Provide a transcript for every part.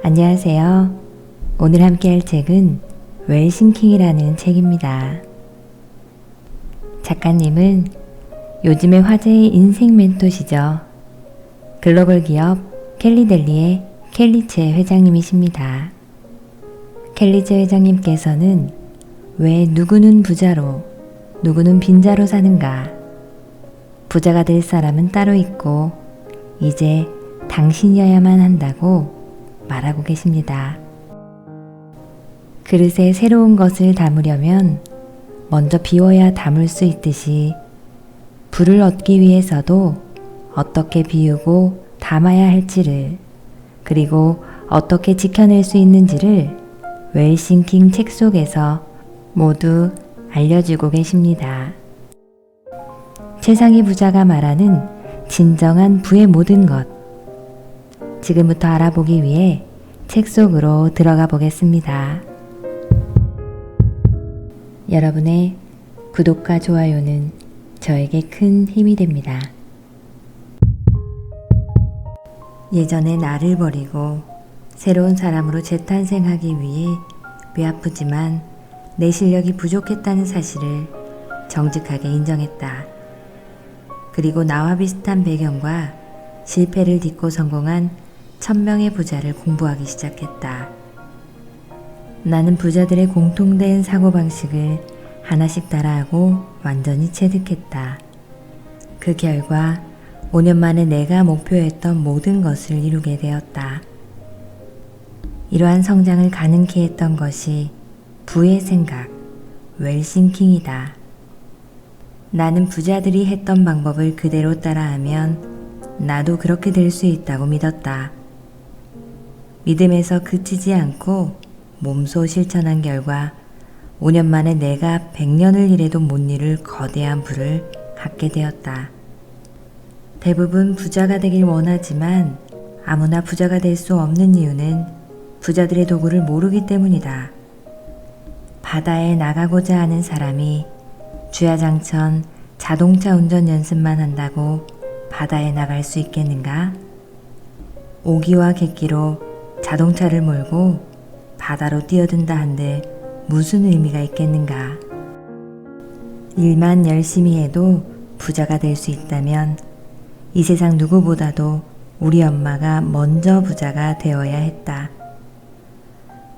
안녕하세요. 오늘 함께 할 책은 웰싱킹이라는 책입니다. 작가님은 요즘의 화제의 인생 멘토시죠. 글로벌 기업 켈리델리의 켈리체 회장님이십니다. 켈리체 회장님께서는 왜 누구는 부자로, 누구는 빈자로 사는가? 부자가 될 사람은 따로 있고 이제 당신이어야만 한다고 말하고 계십니다. 그릇에 새로운 것을 담으려면 먼저 비워야 담을 수 있듯이 불을 얻기 위해서도 어떻게 비우고 담아야 할지를, 그리고 어떻게 지켜낼 수 있는지를 웰싱킹 책 속에서 모두 알려주고 계십니다. 최상위 부자가 말하는 진정한 부의 모든 것, 지금부터 알아보기 위해 책 속으로 들어가 보겠습니다. 여러분의 구독과 좋아요는 저에게 큰 힘이 됩니다. 예전의 나를 버리고 새로운 사람으로 재탄생하기 위해 뼈아프지만 내 실력이 부족했다는 사실을 정직하게 인정했다. 그리고 나와 비슷한 배경과 실패를 딛고 성공한 1000명의 부자를 공부하기 시작했다. 나는 부자들의 공통된 사고방식을 하나씩 따라하고 완전히 체득했다. 그 결과 5년 만에 내가 목표했던 모든 것을 이루게 되었다. 이러한 성장을 가능케 했던 것이 부의 생각, 웰싱킹이다. 나는 부자들이 했던 방법을 그대로 따라하면 나도 그렇게 될 수 있다고 믿었다. 믿음에서 그치지 않고 몸소 실천한 결과 5년 만에 내가 100년을 일해도 못 이룰 거대한 부를 갖게 되었다. 대부분 부자가 되길 원하지만 아무나 부자가 될 수 없는 이유는 부자들의 도구를 모르기 때문이다. 바다에 나가고자 하는 사람이 주야장천 자동차 운전 연습만 한다고 바다에 나갈 수 있겠는가? 오기와 객기로 자동차를 몰고 바다로 뛰어든다 한들 무슨 의미가 있겠는가? 일만 열심히 해도 부자가 될 수 있다면 이 세상 누구보다도 우리 엄마가 먼저 부자가 되어야 했다.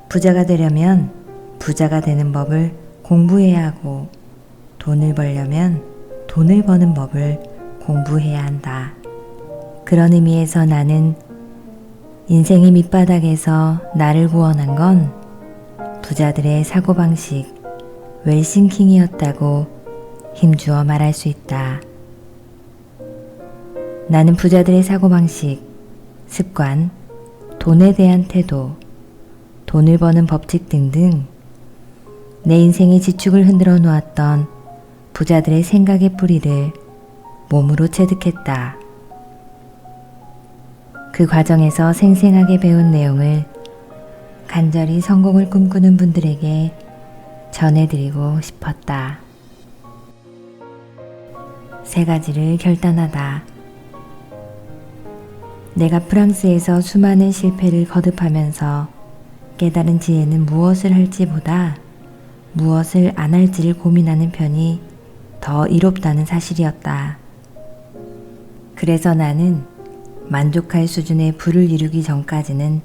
부자가 되려면 부자가 되는 법을 공부해야 하고 돈을 벌려면 돈을 버는 법을 공부해야 한다. 그런 의미에서 나는 인생의 밑바닥에서 나를 구원한 건 부자들의 사고방식, 웰싱킹이었다고 힘주어 말할 수 있다. 나는 부자들의 사고방식, 습관, 돈에 대한 태도, 돈을 버는 법칙 등등 내 인생의 지축을 흔들어 놓았던 부자들의 생각의 뿌리를 몸으로 체득했다. 그 과정에서 생생하게 배운 내용을 간절히 성공을 꿈꾸는 분들에게 전해드리고 싶었다. 3가지를 결단하다. 내가 프랑스에서 수많은 실패를 거듭하면서 깨달은 지혜는 무엇을 할지보다 무엇을 안 할지를 고민하는 편이 더 이롭다는 사실이었다. 그래서 나는 만족할 수준의 부를 이루기 전까지는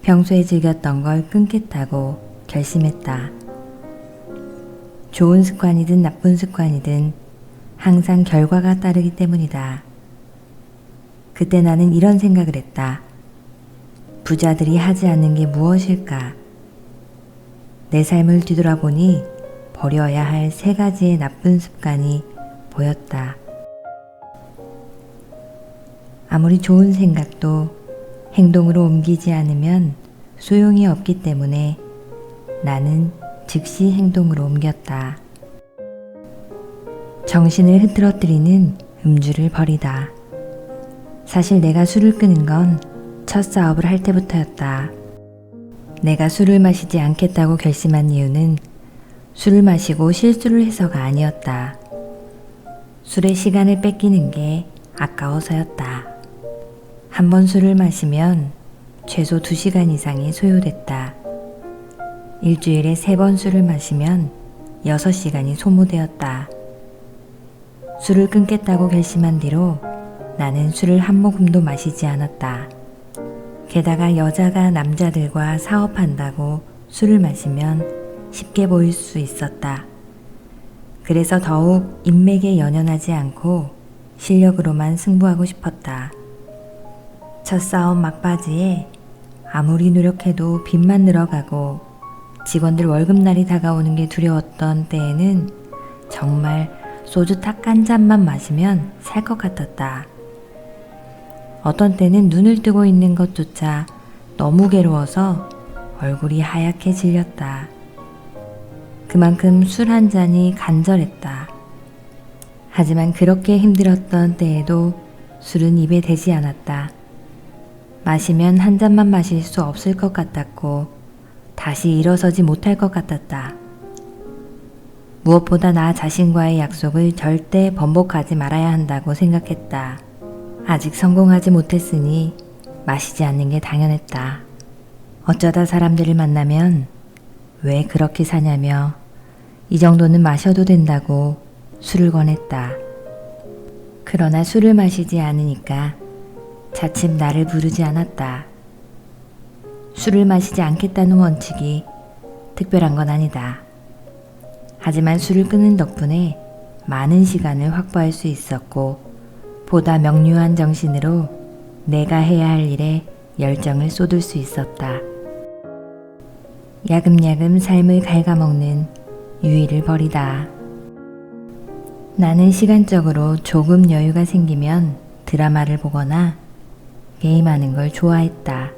평소에 즐겼던 걸 끊겠다고 결심했다. 좋은 습관이든 나쁜 습관이든 항상 결과가 따르기 때문이다. 그때 나는 이런 생각을 했다. 부자들이 하지 않는 게 무엇일까? 내 삶을 뒤돌아보니 버려야 할 3가지의 나쁜 습관이 보였다. 아무리 좋은 생각도 행동으로 옮기지 않으면 소용이 없기 때문에 나는 즉시 행동으로 옮겼다. 정신을 흐트러뜨리는 음주를 버리다. 사실 내가 술을 끊은 건 첫 사업을 할 때부터였다. 내가 술을 마시지 않겠다고 결심한 이유는 술을 마시고 실수를 해서가 아니었다. 술의 시간을 뺏기는 게 아까워서였다. 한 번 술을 마시면 최소 2시간 이상이 소요됐다. 일주일에 3번 술을 마시면 6시간이 소모되었다. 술을 끊겠다고 결심한 뒤로 나는 술을 한 모금도 마시지 않았다. 게다가 여자가 남자들과 사업한다고 술을 마시면 쉽게 보일 수 있었다. 그래서 더욱 인맥에 연연하지 않고 실력으로만 승부하고 싶었다. 첫 싸움 막바지에 아무리 노력해도 빚만 늘어가고 직원들 월급날이 다가오는 게 두려웠던 때에는 정말 소주 딱 한 잔만 마시면 살 것 같았다. 어떤 때는 눈을 뜨고 있는 것조차 너무 괴로워서 얼굴이 하얗게 질렸다. 그만큼 술 한 잔이 간절했다. 하지만 그렇게 힘들었던 때에도 술은 입에 대지 않았다. 마시면 한 잔만 마실 수 없을 것 같았고 다시 일어서지 못할 것 같았다. 무엇보다 나 자신과의 약속을 절대 번복하지 말아야 한다고 생각했다. 아직 성공하지 못했으니 마시지 않는 게 당연했다. 어쩌다 사람들을 만나면 왜 그렇게 사냐며 이 정도는 마셔도 된다고 술을 권했다. 그러나 술을 마시지 않으니까 차츰 나를 부르지 않았다. 술을 마시지 않겠다는 원칙이 특별한 건 아니다. 하지만 술을 끊은 덕분에 많은 시간을 확보할 수 있었고 보다 명료한 정신으로 내가 해야 할 일에 열정을 쏟을 수 있었다. 야금야금 삶을 갉아먹는 유의를 버리다. 나는 시간적으로 조금 여유가 생기면 드라마를 보거나 게임하는 걸 좋아했다.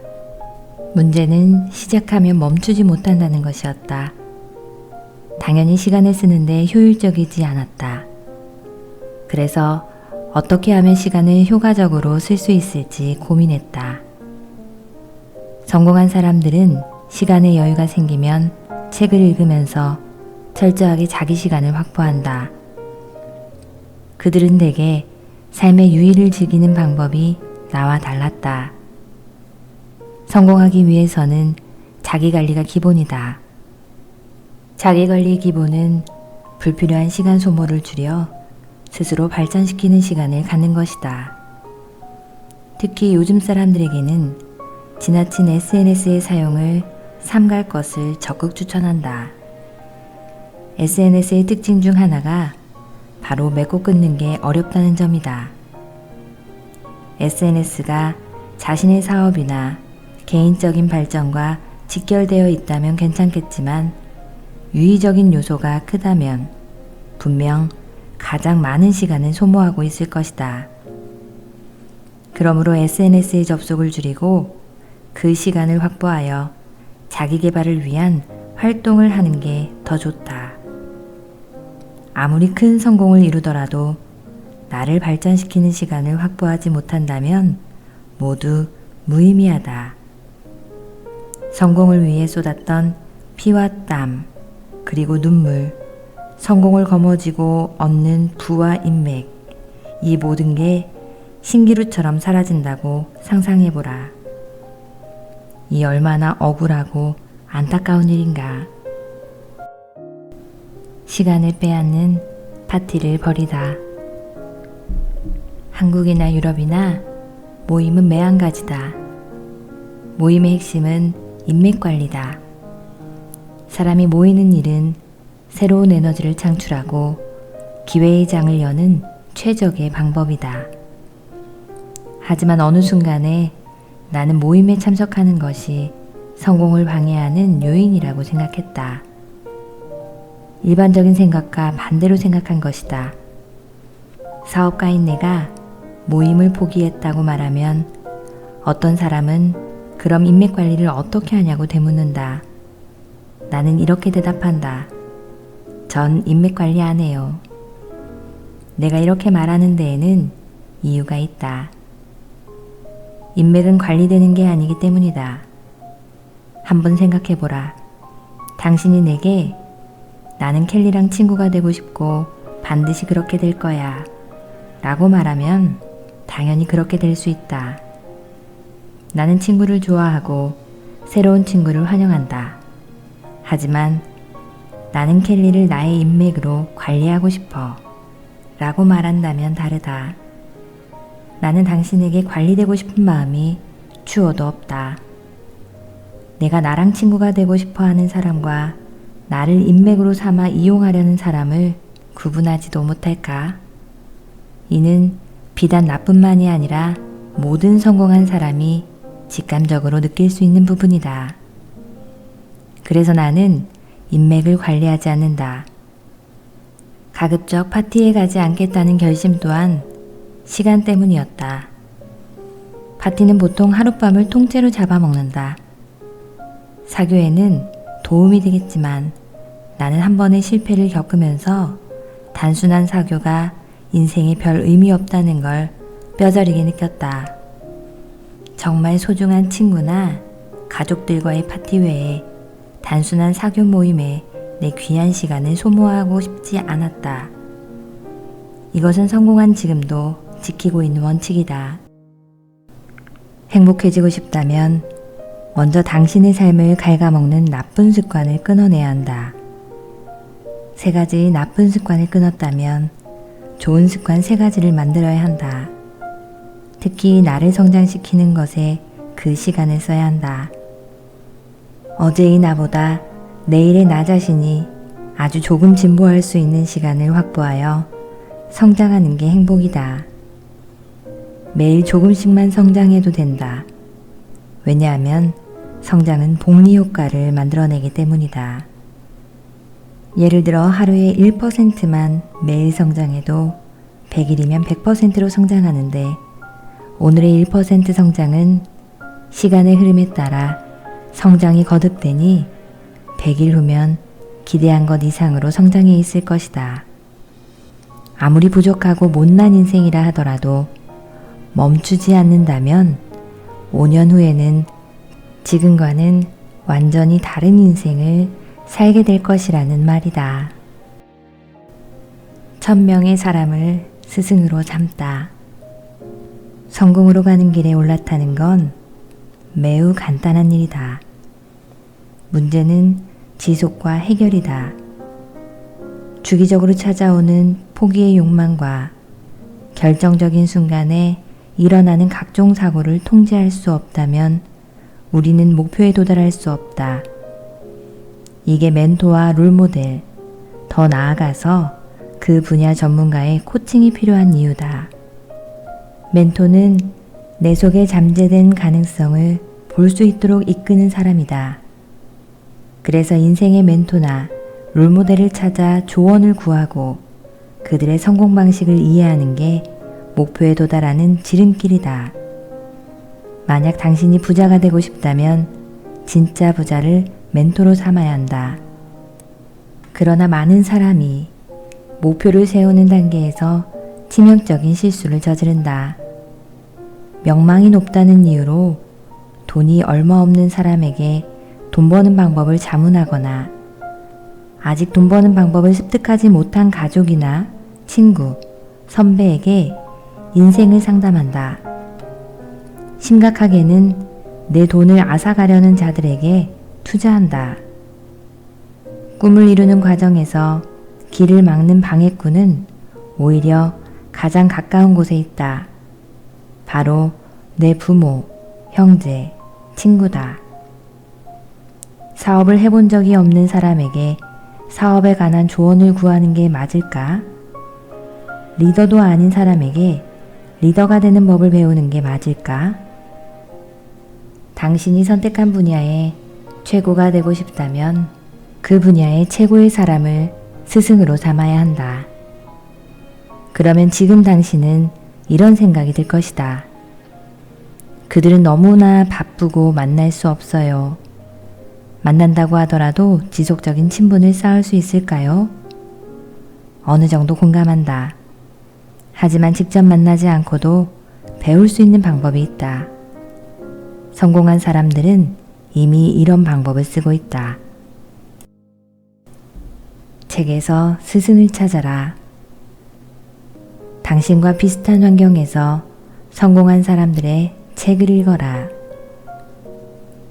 문제는 시작하면 멈추지 못한다는 것이었다. 당연히 시간을 쓰는데 효율적이지 않았다. 그래서 어떻게 하면 시간을 효과적으로 쓸 수 있을지 고민했다. 성공한 사람들은 시간의 여유가 생기면 책을 읽으면서 철저하게 자기 시간을 확보한다. 그들은 대개 삶의 유의를 즐기는 방법이 나와 달랐다. 성공하기 위해서는 자기관리가 기본이다. 자기관리 기본은 불필요한 시간 소모를 줄여 스스로 발전시키는 시간을 갖는 것이다. 특히 요즘 사람들에게는 지나친 SNS의 사용을 삼갈 것을 적극 추천한다. SNS의 특징 중 하나가 바로 맺고 끊는 게 어렵다는 점이다. SNS가 자신의 사업이나 개인적인 발전과 직결되어 있다면 괜찮겠지만 유의적인 요소가 크다면 분명 가장 많은 시간을 소모하고 있을 것이다. 그러므로 SNS의 접속을 줄이고 그 시간을 확보하여 자기 개발을 위한 활동을 하는 게 더 좋다. 아무리 큰 성공을 이루더라도 나를 발전시키는 시간을 확보하지 못한다면 모두 무의미하다. 성공을 위해 쏟았던 피와 땀, 그리고 눈물, 성공을 거머쥐고 얻는 부와 인맥, 이 모든 게 신기루처럼 사라진다고 상상해보라. 이 얼마나 억울하고 안타까운 일인가. 시간을 빼앗는 파티를 벌이다. 한국이나 유럽이나 모임은 매한가지다. 모임의 핵심은 인맥관리다. 사람이 모이는 일은 새로운 에너지를 창출하고 기회의 장을 여는 최적의 방법이다. 하지만 어느 순간에 나는 모임에 참석하는 것이 성공을 방해하는 요인이라고 생각했다. 일반적인 생각과 반대로 생각한 것이다. 사업가인 내가 모임을 포기했다고 말하면 어떤 사람은 그럼 인맥 관리를 어떻게 하냐고 되묻는다. 나는 이렇게 대답한다. 전 인맥 관리 안 해요. 내가 이렇게 말하는 데에는 이유가 있다. 인맥은 관리되는 게 아니기 때문이다. 한번 생각해보라. 당신이 내게 나는 켈리랑 친구가 되고 싶고 반드시 그렇게 될 거야 라고 말하면 당연히 그렇게 될 수 있다. 나는 친구를 좋아하고 새로운 친구를 환영한다. 하지만 나는 켈리를 나의 인맥으로 관리하고 싶어 라고 말한다면 다르다. 나는 당신에게 관리되고 싶은 마음이 추워도 없다. 내가 나랑 친구가 되고 싶어 하는 사람과 나를 인맥으로 삼아 이용하려는 사람을 구분하지도 못할까? 이는 비단 나뿐만이 아니라 모든 성공한 사람이 직감적으로 느낄 수 있는 부분이다. 그래서 나는 인맥을 관리하지 않는다. 가급적 파티에 가지 않겠다는 결심 또한 시간 때문이었다. 파티는 보통 하룻밤을 통째로 잡아먹는다. 사교에는 도움이 되겠지만 나는 한 번의 실패를 겪으면서 단순한 사교가 인생에 별 의미 없다는 걸 뼈저리게 느꼈다. 정말 소중한 친구나 가족들과의 파티 외에 단순한 사교 모임에 내 귀한 시간을 소모하고 싶지 않았다. 이것은 성공한 지금도 지키고 있는 원칙이다. 행복해지고 싶다면 먼저 당신의 삶을 갉아먹는 나쁜 습관을 끊어내야 한다. 3가지의 나쁜 습관을 끊었다면 좋은 습관 3가지를 만들어야 한다. 특히 나를 성장시키는 것에 그 시간을 써야 한다. 어제의 나보다 내일의 나 자신이 아주 조금 진보할 수 있는 시간을 확보하여 성장하는 게 행복이다. 매일 조금씩만 성장해도 된다. 왜냐하면 성장은 복리 효과를 만들어내기 때문이다. 예를 들어 하루에 1%만 매일 성장해도 100일이면 100%로 성장하는데 오늘의 1% 성장은 시간의 흐름에 따라 성장이 거듭되니 100일 후면 기대한 것 이상으로 성장해 있을 것이다. 아무리 부족하고 못난 인생이라 하더라도 멈추지 않는다면 5년 후에는 지금과는 완전히 다른 인생을 살게 될 것이라는 말이다. 1000명의 사람을 스승으로 삼다. 성공으로 가는 길에 올라타는 건 매우 간단한 일이다. 문제는 지속과 해결이다. 주기적으로 찾아오는 포기의 욕망과 결정적인 순간에 일어나는 각종 사고를 통제할 수 없다면 우리는 목표에 도달할 수 없다. 이게 멘토와 롤모델, 더 나아가서 그 분야 전문가의 코칭이 필요한 이유다. 멘토는 내 속에 잠재된 가능성을 볼 수 있도록 이끄는 사람이다. 그래서 인생의 멘토나 롤모델을 찾아 조언을 구하고 그들의 성공 방식을 이해하는 게 목표에 도달하는 지름길이다. 만약 당신이 부자가 되고 싶다면 진짜 부자를 멘토로 삼아야 한다. 그러나 많은 사람이 목표를 세우는 단계에서 치명적인 실수를 저지른다. 명망이 높다는 이유로 돈이 얼마 없는 사람에게 돈 버는 방법을 자문하거나 아직 돈 버는 방법을 습득하지 못한 가족이나 친구, 선배에게 인생을 상담한다. 심각하게는 내 돈을 앗아가려는 자들에게 투자한다. 꿈을 이루는 과정에서 길을 막는 방해꾼은 오히려 가장 가까운 곳에 있다. 바로 내 부모, 형제, 친구다. 사업을 해본 적이 없는 사람에게 사업에 관한 조언을 구하는 게 맞을까? 리더도 아닌 사람에게 리더가 되는 법을 배우는 게 맞을까? 당신이 선택한 분야에 최고가 되고 싶다면 그 분야의 최고의 사람을 스승으로 삼아야 한다. 그러면 지금 당신은 이런 생각이 들 것이다. 그들은 너무나 바쁘고 만날 수 없어요. 만난다고 하더라도 지속적인 친분을 쌓을 수 있을까요? 어느 정도 공감한다. 하지만 직접 만나지 않고도 배울 수 있는 방법이 있다. 성공한 사람들은 이미 이런 방법을 쓰고 있다. 책에서 스승을 찾아라. 당신과 비슷한 환경에서 성공한 사람들의 책을 읽어라.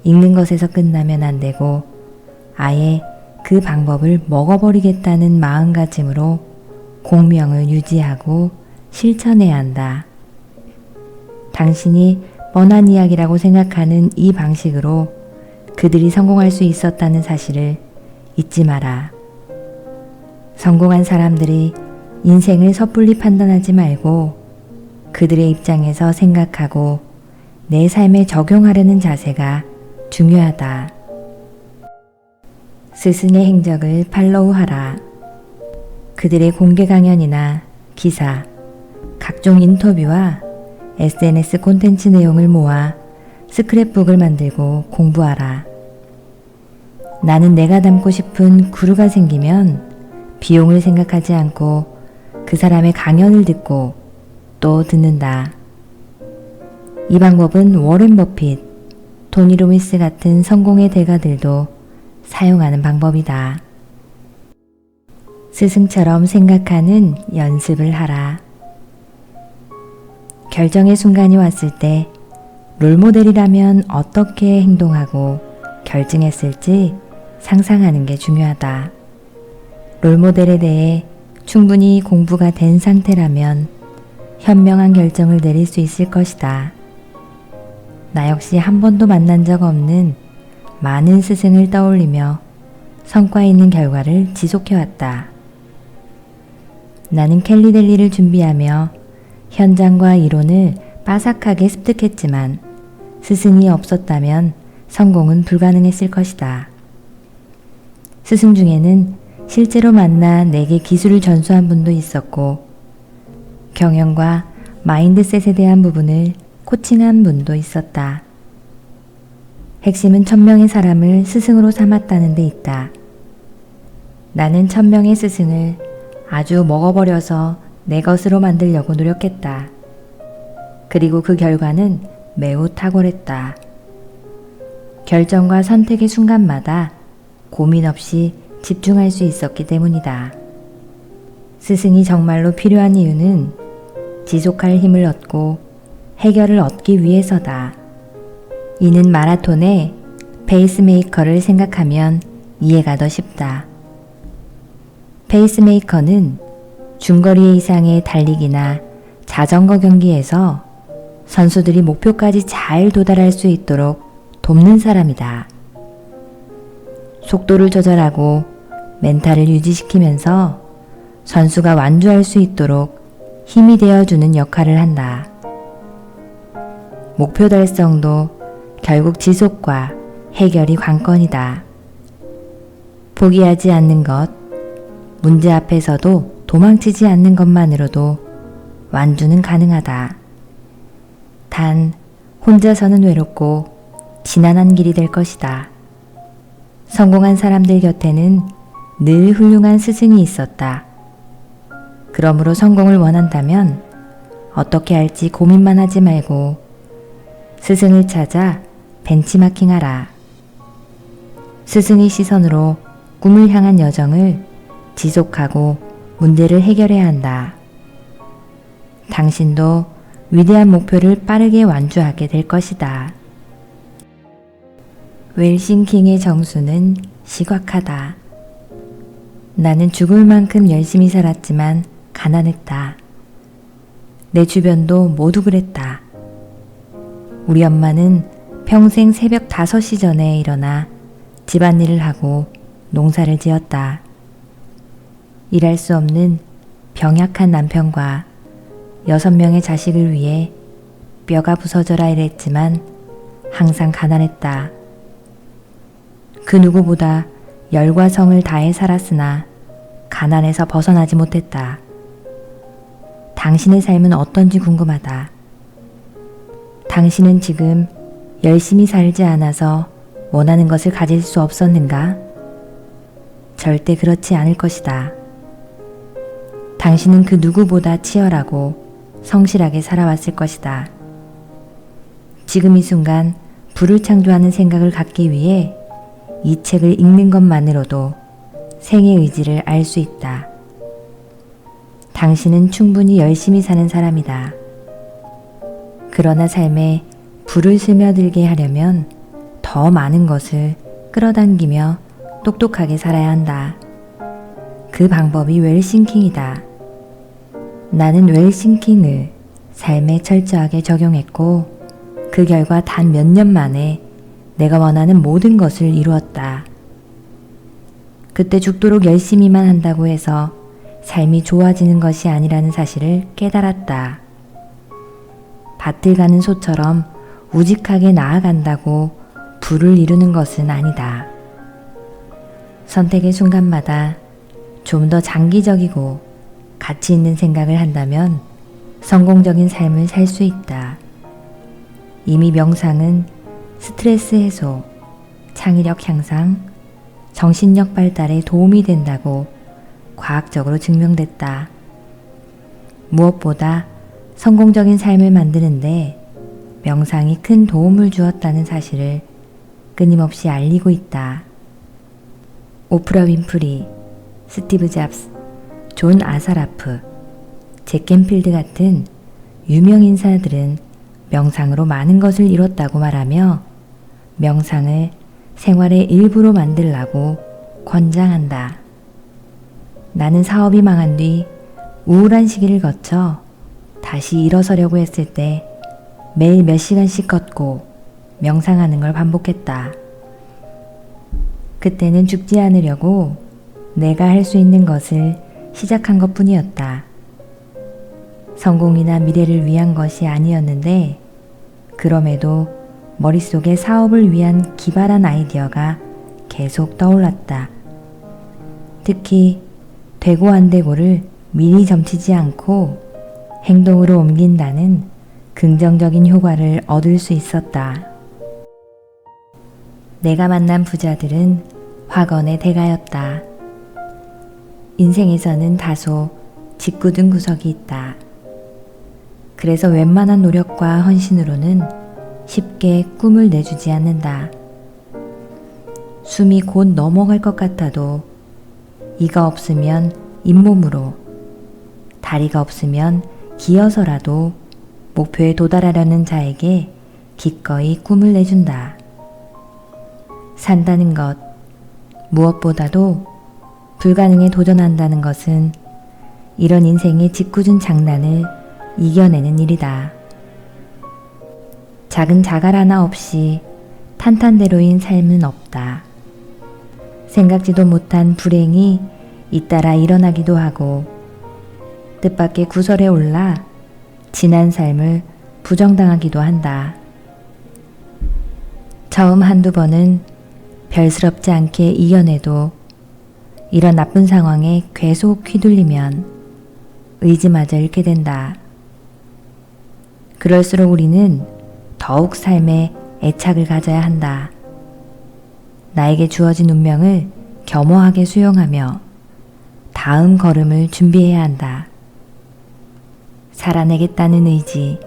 읽는 것에서 끝나면 안 되고 아예 그 방법을 먹어버리겠다는 마음가짐으로 공명을 유지하고 실천해야 한다. 당신이 뻔한 이야기라고 생각하는 이 방식으로 그들이 성공할 수 있었다는 사실을 잊지 마라. 성공한 사람들이 인생을 섣불리 판단하지 말고 그들의 입장에서 생각하고 내 삶에 적용하려는 자세가 중요하다. 스승의 행적을 팔로우하라. 그들의 공개 강연이나 기사, 각종 인터뷰와 SNS 콘텐츠 내용을 모아 스크랩북을 만들고 공부하라. 나는 내가 닮고 싶은 구루가 생기면 비용을 생각하지 않고 그 사람의 강연을 듣고 또 듣는다. 이 방법은 워렌 버핏, 토니 로빈스 같은 성공의 대가들도 사용하는 방법이다. 스승처럼 생각하는 연습을 하라. 결정의 순간이 왔을 때 롤모델이라면 어떻게 행동하고 결정했을지 상상하는 게 중요하다. 롤모델에 대해 충분히 공부가 된 상태라면 현명한 결정을 내릴 수 있을 것이다. 나 역시 한 번도 만난 적 없는 많은 스승을 떠올리며 성과 있는 결과를 지속해왔다. 나는 캘리델리를 준비하며 현장과 이론을 빠삭하게 습득했지만 스승이 없었다면 성공은 불가능했을 것이다. 스승 중에는 실제로 만나 내게 기술을 전수한 분도 있었고 경영과 마인드셋에 대한 부분을 코칭한 분도 있었다. 핵심은 1000명의 사람을 스승으로 삼았다는 데 있다. 나는 1000명의 스승을 아주 먹어버려서 내 것으로 만들려고 노력했다. 그리고 그 결과는 매우 탁월했다. 결정과 선택의 순간마다 고민 없이 집중할 수 있었기 때문이다. 스승이 정말로 필요한 이유는 지속할 힘을 얻고 해결을 얻기 위해서다. 이는 마라톤의 페이스메이커를 생각하면 이해가 더 쉽다. 페이스메이커는 중거리 이상의 달리기나 자전거 경기에서 선수들이 목표까지 잘 도달할 수 있도록 돕는 사람이다. 속도를 조절하고 멘탈을 유지시키면서 선수가 완주할 수 있도록 힘이 되어주는 역할을 한다. 목표 달성도 결국 지속과 해결이 관건이다. 포기하지 않는 것, 문제 앞에서도 도망치지 않는 것만으로도 완주는 가능하다. 단, 혼자서는 외롭고 지난한 길이 될 것이다. 성공한 사람들 곁에는 늘 훌륭한 스승이 있었다. 그러므로 성공을 원한다면 어떻게 할지 고민만 하지 말고 스승을 찾아 벤치마킹하라. 스승의 시선으로 꿈을 향한 여정을 지속하고 문제를 해결해야 한다. 당신도 위대한 목표를 빠르게 완주하게 될 것이다. 웰싱킹의 정수는 시각하다. 나는 죽을 만큼 열심히 살았지만 가난했다. 내 주변도 모두 그랬다. 우리 엄마는 평생 새벽 5시 전에 일어나 집안일을 하고 농사를 지었다. 일할 수 없는 병약한 남편과 6명의 자식을 위해 뼈가 부서져라 일했지만 항상 가난했다. 그 누구보다 열과 성을 다해 살았으나 가난에서 벗어나지 못했다. 당신의 삶은 어떤지 궁금하다. 당신은 지금 열심히 살지 않아서 원하는 것을 가질 수 없었는가? 절대 그렇지 않을 것이다. 당신은 그 누구보다 치열하고 성실하게 살아왔을 것이다. 지금 이 순간 불을 창조하는 생각을 갖기 위해 이 책을 읽는 것만으로도 생의 의지를 알 수 있다. 당신은 충분히 열심히 사는 사람이다. 그러나 삶에 불을 스며들게 하려면 더 더 많은 것을 끌어당기며 똑똑하게 살아야 한다. 그 방법이 웰싱킹이다. 나는 웰싱킹을 삶에 철저하게 적용했고 그 결과 단 몇 년 만에 내가 원하는 모든 것을 이루었다. 그때 죽도록 열심히만 한다고 해서 삶이 좋아지는 것이 아니라는 사실을 깨달았다. 밭을 가는 소처럼 우직하게 나아간다고 부를 이루는 것은 아니다. 선택의 순간마다 좀 더 장기적이고 가치 있는 생각을 한다면 성공적인 삶을 살 수 있다. 이미 명상은 스트레스 해소, 창의력 향상, 정신력 발달에 도움이 된다고 과학적으로 증명됐다. 무엇보다 성공적인 삶을 만드는데 명상이 큰 도움을 주었다는 사실을 끊임없이 알리고 있다. 오프라 윈프리, 스티브 잡스, 존 아사라프, 잭 캔필드 같은 유명 인사들은 명상으로 많은 것을 이뤘다고 말하며 명상을 생활의 일부로 만들라고 권장한다. 나는 사업이 망한 뒤 우울한 시기를 거쳐 다시 일어서려고 했을 때 매일 몇 시간씩 걷고 명상하는 걸 반복했다. 그때는 죽지 않으려고 내가 할 수 있는 것을 시작한 것 뿐이었다. 성공이나 미래를 위한 것이 아니었는데 그럼에도 머릿속에 사업을 위한 기발한 아이디어가 계속 떠올랐다. 특히 되고 안 되고를 미리 점치지 않고 행동으로 옮긴다는 긍정적인 효과를 얻을 수 있었다. 내가 만난 부자들은 화건의 대가였다. 인생에서는 다소 짓궂은 구석이 있다. 그래서 웬만한 노력과 헌신으로는 쉽게 꿈을 내주지 않는다. 숨이 곧 넘어갈 것 같아도 이가 없으면 잇몸으로, 다리가 없으면 기어서라도 목표에 도달하려는 자에게 기꺼이 꿈을 내준다. 산다는 것, 무엇보다도 불가능에 도전한다는 것은 이런 인생의 짓궂은 장난을 이겨내는 일이다. 작은 자갈 하나 없이 탄탄대로인 삶은 없다. 생각지도 못한 불행이 잇따라 일어나기도 하고 뜻밖의 구설에 올라 지난 삶을 부정당하기도 한다. 처음 한두 번은 별스럽지 않게 이겨내도 이런 나쁜 상황에 계속 휘둘리면 의지마저 잃게 된다. 그럴수록 우리는 더욱 삶에 애착을 가져야 한다. 나에게 주어진 운명을 겸허하게 수용하며 다음 걸음을 준비해야 한다. 살아내겠다는 의지,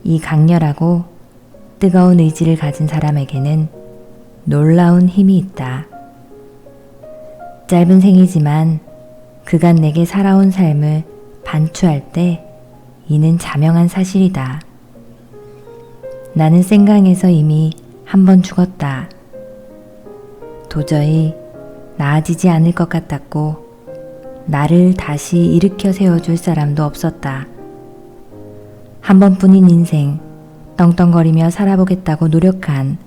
이 강렬하고 뜨거운 의지를 가진 사람에게는 놀라운 힘이 있다. 짧은 생이지만 그간 내게 살아온 삶을 반추할 때 이는 자명한 사실이다. 나는 생강에서 이미 한 번 죽었다. 도저히 나아지지 않을 것 같았고 나를 다시 일으켜 세워줄 사람도 없었다. 한 번뿐인 인생 떵떵거리며 살아보겠다고 노력한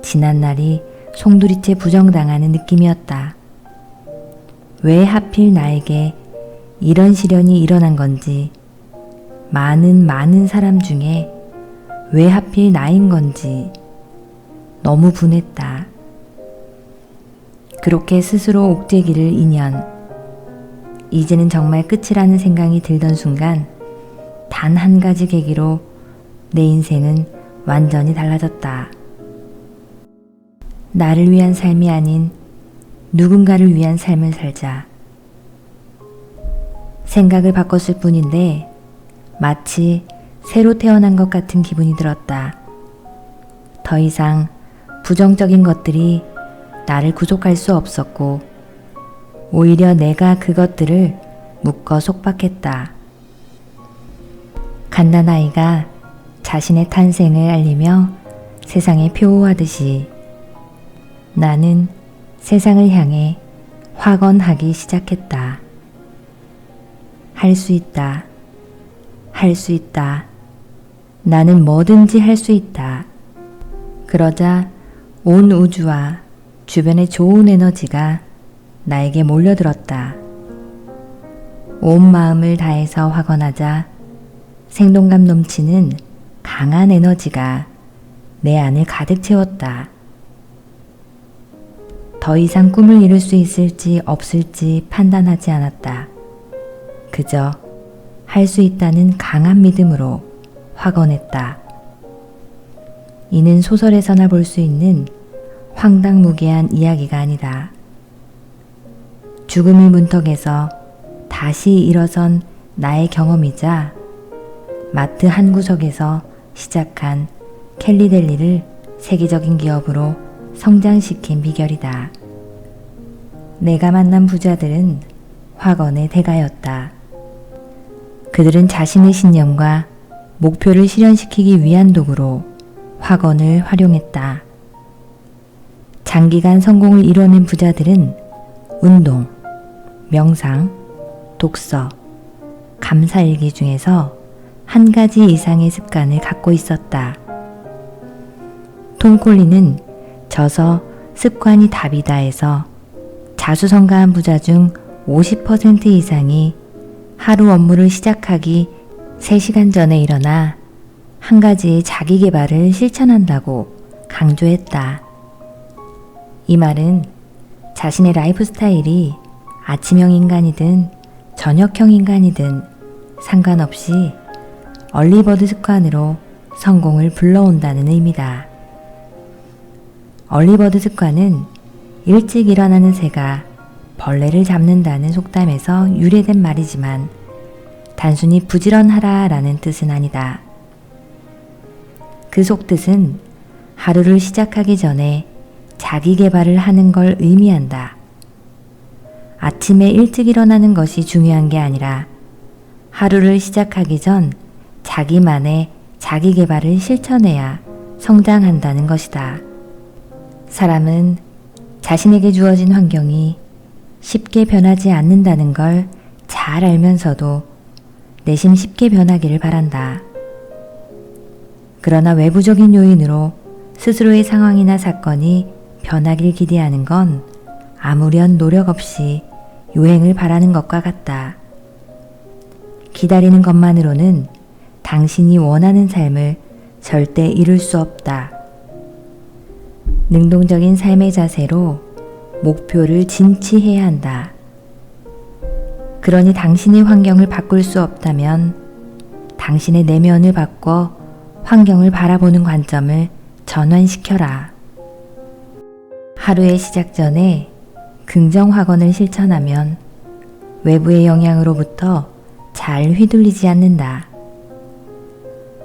지난 날이 송두리째 부정당하는 느낌이었다. 왜 하필 나에게 이런 시련이 일어난 건지, 많은 사람 중에 왜 하필 나인 건지 너무 분했다. 그렇게 스스로 옥죄기를 2년, 이제는 정말 끝이라는 생각이 들던 순간 단 한 가지 계기로 내 인생은 완전히 달라졌다. 나를 위한 삶이 아닌 누군가를 위한 삶을 살자. 생각을 바꿨을 뿐인데 마치 새로 태어난 것 같은 기분이 들었다. 더 이상 부정적인 것들이 나를 구속할 수 없었고 오히려 내가 그것들을 묶어 속박했다. 갓난아이가 자신의 탄생을 알리며 세상에 표호하듯이 나는 세상을 향해 확언하기 시작했다. 할 수 있다. 할 수 있다. 나는 뭐든지 할 수 있다. 그러자 온 우주와 주변의 좋은 에너지가 나에게 몰려들었다. 온 마음을 다해서 확언하자 생동감 넘치는 강한 에너지가 내 안을 가득 채웠다. 더 이상 꿈을 이룰 수 있을지 없을지 판단하지 않았다. 그저 할 수 있다는 강한 믿음으로 확언했다. 이는 소설에서나 볼 수 있는 황당무계한 이야기가 아니다. 죽음의 문턱에서 다시 일어선 나의 경험이자 마트 한 구석에서 시작한 캘리델리를 세계적인 기업으로 성장시킨 비결이다. 내가 만난 부자들은 확언의 대가였다. 그들은 자신의 신념과 목표를 실현시키기 위한 도구로 확언을 활용했다. 장기간 성공을 이뤄낸 부자들은 운동, 명상, 독서, 감사일기 중에서 한 가지 이상의 습관을 갖고 있었다. 톰 콜리는 저서 습관이 답이다에서 자수성가한 부자 중 50% 이상이 하루 업무를 시작하기 3시간 전에 일어나 한 가지의 자기 개발을 실천한다고 강조했다. 이 말은 자신의 라이프 스타일이 아침형 인간이든 저녁형 인간이든 상관없이 얼리버드 습관으로 성공을 불러온다는 의미다. 얼리버드 습관은 일찍 일어나는 새가 벌레를 잡는다는 속담에서 유래된 말이지만 단순히 부지런하라 라는 뜻은 아니다. 그 속뜻은 하루를 시작하기 전에 자기 개발을 하는 걸 의미한다. 아침에 일찍 일어나는 것이 중요한 게 아니라 하루를 시작하기 전 자기만의 자기 개발을 실천해야 성장한다는 것이다. 사람은 자신에게 주어진 환경이 쉽게 변하지 않는다는 걸 잘 알면서도 내심 쉽게 변하기를 바란다. 그러나 외부적인 요인으로 스스로의 상황이나 사건이 변하길 기대하는 건 아무런 노력 없이 요행을 바라는 것과 같다. 기다리는 것만으로는 당신이 원하는 삶을 절대 이룰 수 없다. 능동적인 삶의 자세로 목표를 진취해야 한다. 그러니 당신의 환경을 바꿀 수 없다면 당신의 내면을 바꿔 환경을 바라보는 관점을 전환시켜라. 하루의 시작 전에 긍정 확언을 실천하면 외부의 영향으로부터 잘 휘둘리지 않는다.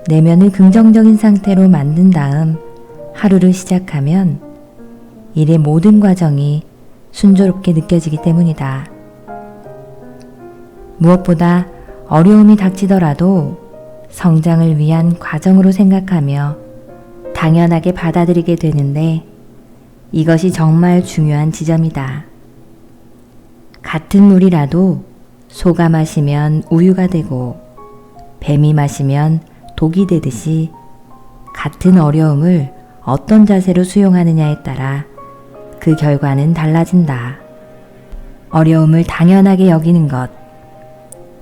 내면을 긍정적인 상태로 만든 다음 하루를 시작하면 일의 모든 과정이 순조롭게 느껴지기 때문이다. 무엇보다 어려움이 닥치더라도 성장을 위한 과정으로 생각하며 당연하게 받아들이게 되는데 이것이 정말 중요한 지점이다. 같은 물이라도 소가 마시면 우유가 되고 뱀이 마시면 독이 되듯이 같은 어려움을 어떤 자세로 수용하느냐에 따라 그 결과는 달라진다. 어려움을 당연하게 여기는 것.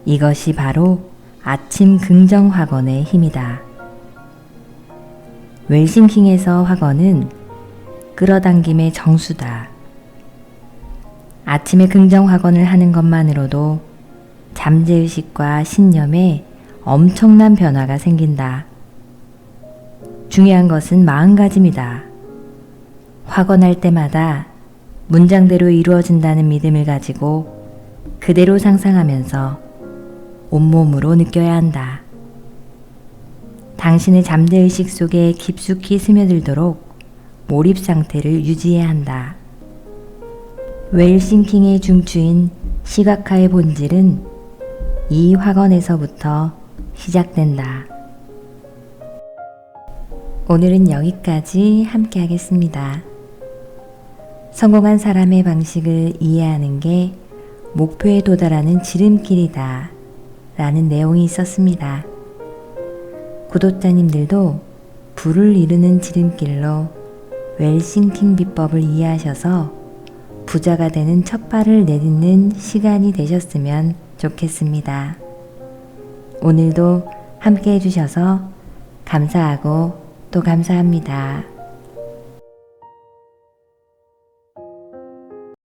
이것이 바로 아침 긍정 확언의 힘이다. 웰싱킹에서 확언은 끌어당김의 정수다. 아침에 긍정 확언을 하는 것만으로도 잠재의식과 신념에 엄청난 변화가 생긴다. 중요한 것은 마음가짐이다. 확언할 때마다 문장대로 이루어진다는 믿음을 가지고 그대로 상상하면서 온몸으로 느껴야 한다. 당신의 잠재의식 속에 깊숙이 스며들도록 몰입 상태를 유지해야 한다. 웰싱킹의 중추인 시각화의 본질은 이 확언에서부터 시작된다. 오늘은 여기까지 함께 하겠습니다. 성공한 사람의 방식을 이해하는 게 목표에 도달하는 지름길이다 라는 내용이 있었습니다. 구독자님들도 부를 이루는 지름길로 웰싱킹 비법을 이해하셔서 부자가 되는 첫 발을 내딛는 시간이 되셨으면 좋겠습니다. 오늘도 함께 해주셔서 감사하고 또 감사합니다.